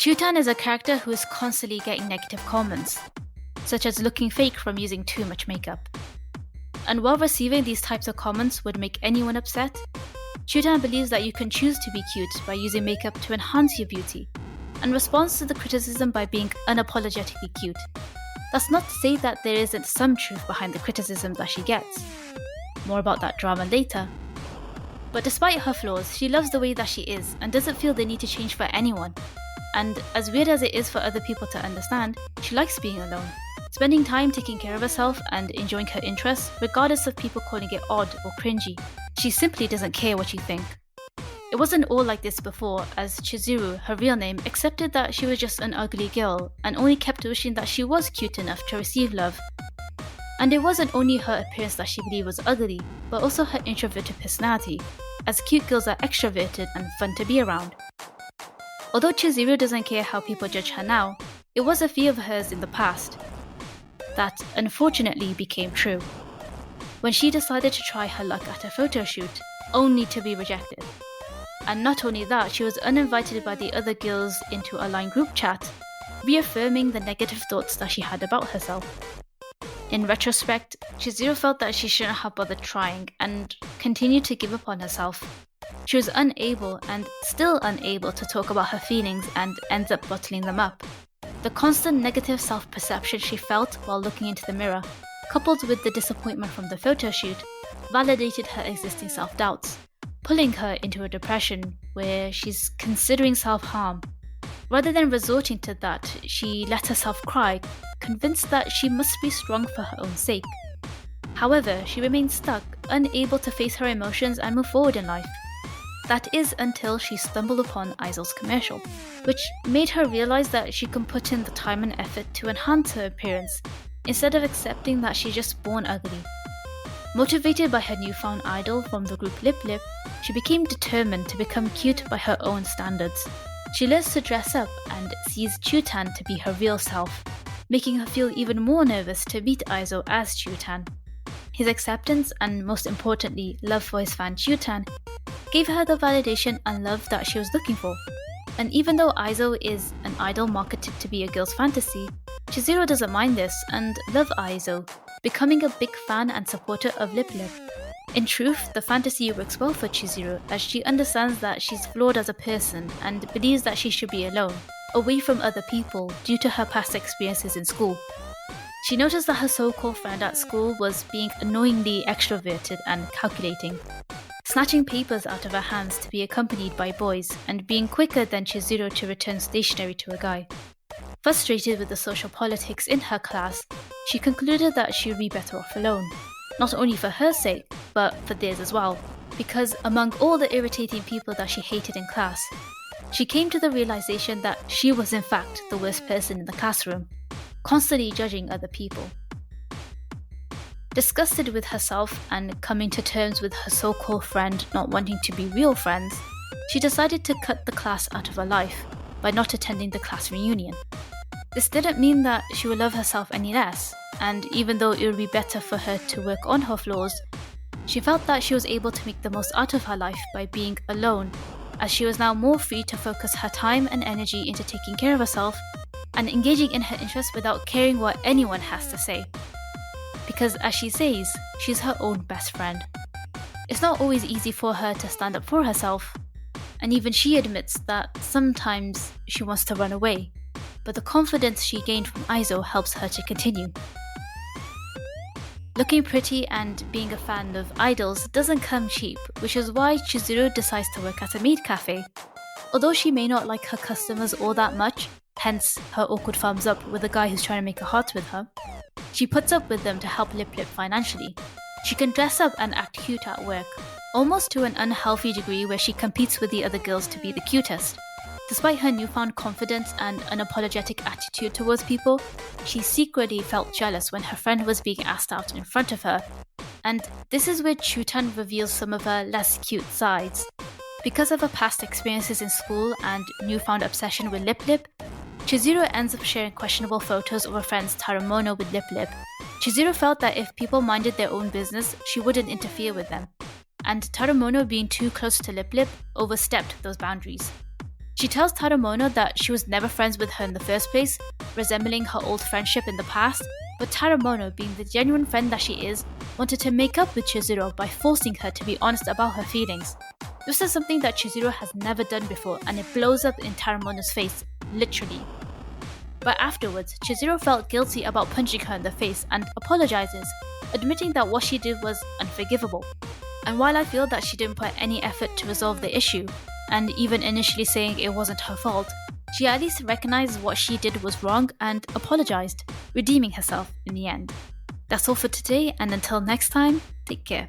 Chutan is a character who is constantly getting negative comments, such as looking fake from using too much makeup. And while receiving these types of comments would make anyone upset, Chutan believes that you can choose to be cute by using makeup to enhance your beauty, and responds to the criticism by being unapologetically cute. That's not to say that there isn't some truth behind the criticism that she gets. More about that drama later. But despite her flaws, she loves the way that she is and doesn't feel the need to change for anyone. And as weird as it is for other people to understand, she likes being alone, spending time taking care of herself and enjoying her interests regardless of people calling it odd or cringy. She simply doesn't care what you think. It wasn't all like this before, as Chizuru, her real name, accepted that she was just an ugly girl and only kept wishing that she was cute enough to receive love. And it wasn't only her appearance that she believed was ugly, but also her introverted personality, as cute girls are extroverted and fun to be around. Although Chizuru doesn't care how people judge her now, it was a fear of hers in the past that unfortunately became true, when she decided to try her luck at a photo shoot, only to be rejected. And not only that, she was uninvited by the other girls into a line group chat, reaffirming the negative thoughts that she had about herself. In retrospect, Chizuru felt that she shouldn't have bothered trying and continued to give up on herself. She was unable and still unable to talk about her feelings and ends up bottling them up. The constant negative self-perception she felt while looking into the mirror, coupled with the disappointment from the photo shoot, validated her existing self-doubts, pulling her into a depression where she's considering self-harm. Rather than resorting to that, she let herself cry, convinced that she must be strong for her own sake. However, she remained stuck, unable to face her emotions and move forward in life. That is until she stumbled upon Isol's commercial, which made her realize that she can put in the time and effort to enhance her appearance, instead of accepting that she's just born ugly. Motivated by her newfound idol from the group Lip Lip, she became determined to become cute by her own standards. She learns to dress up and sees Chutan to be her real self, making her feel even more nervous to meet Aizo as Chutan. His acceptance and, most importantly, love for his fan Chutan gave her the validation and love that she was looking for. And even though Aizo is an idol marketed to be a girl's fantasy, Chizuru doesn't mind this and loves Aizo, becoming a big fan and supporter of Lip Lip. In truth, the fantasy works well for Chizuru, as she understands that she's flawed as a person and believes that she should be alone, away from other people due to her past experiences in school. She noticed that her so-called friend at school was being annoyingly extroverted and calculating, snatching papers out of her hands to be accompanied by boys and being quicker than Chizuru to return stationery to a guy. Frustrated with the social politics in her class, she concluded that she would be better off alone, not only for her sake, but for theirs as well, because among all the irritating people that she hated in class, she came to the realization that she was in fact the worst person in the classroom, constantly judging other people. Disgusted with herself and coming to terms with her so-called friend not wanting to be real friends, she decided to cut the class out of her life by not attending the class reunion. This didn't mean that she would love herself any less, and even though it would be better for her to work on her flaws, she felt that she was able to make the most out of her life by being alone, as she was now more free to focus her time and energy into taking care of herself and engaging in her interests without caring what anyone has to say. Because as she says, she's her own best friend. It's not always easy for her to stand up for herself, and even she admits that sometimes she wants to run away, but the confidence she gained from Aizo helps her to continue. Looking pretty and being a fan of idols doesn't come cheap, which is why Chizuru decides to work at a maid cafe. Although she may not like her customers all that much, hence her awkward thumbs up with a guy who's trying to make a heart with her, she puts up with them to help Lip Lip financially. She can dress up and act cute at work, almost to an unhealthy degree where she competes with the other girls to be the cutest. Despite her newfound confidence and unapologetic attitude towards people, she secretly felt jealous when her friend was being asked out in front of her. And this is where Chutan reveals some of her less cute sides. Because of her past experiences in school and newfound obsession with Lip Lip, Chizuru ends up sharing questionable photos of her friends Taramono with Lip Lip. Chizuru felt that if people minded their own business, she wouldn't interfere with them. And Taramono being too close to Lip Lip overstepped those boundaries. She tells Tadamono that she was never friends with her in the first place, resembling her old friendship in the past, but Tadamono, being the genuine friend that she is, wanted to make up with Chizuru by forcing her to be honest about her feelings. This is something that Chizuru has never done before, and it blows up in Tadamono's face, literally. But afterwards, Chizuru felt guilty about punching her in the face and apologizes, admitting that what she did was unforgivable. And while I feel that she didn't put any effort to resolve the issue, and even initially saying it wasn't her fault, she at least recognized what she did was wrong and apologized, redeeming herself in the end. That's all for today, and until next time, take care.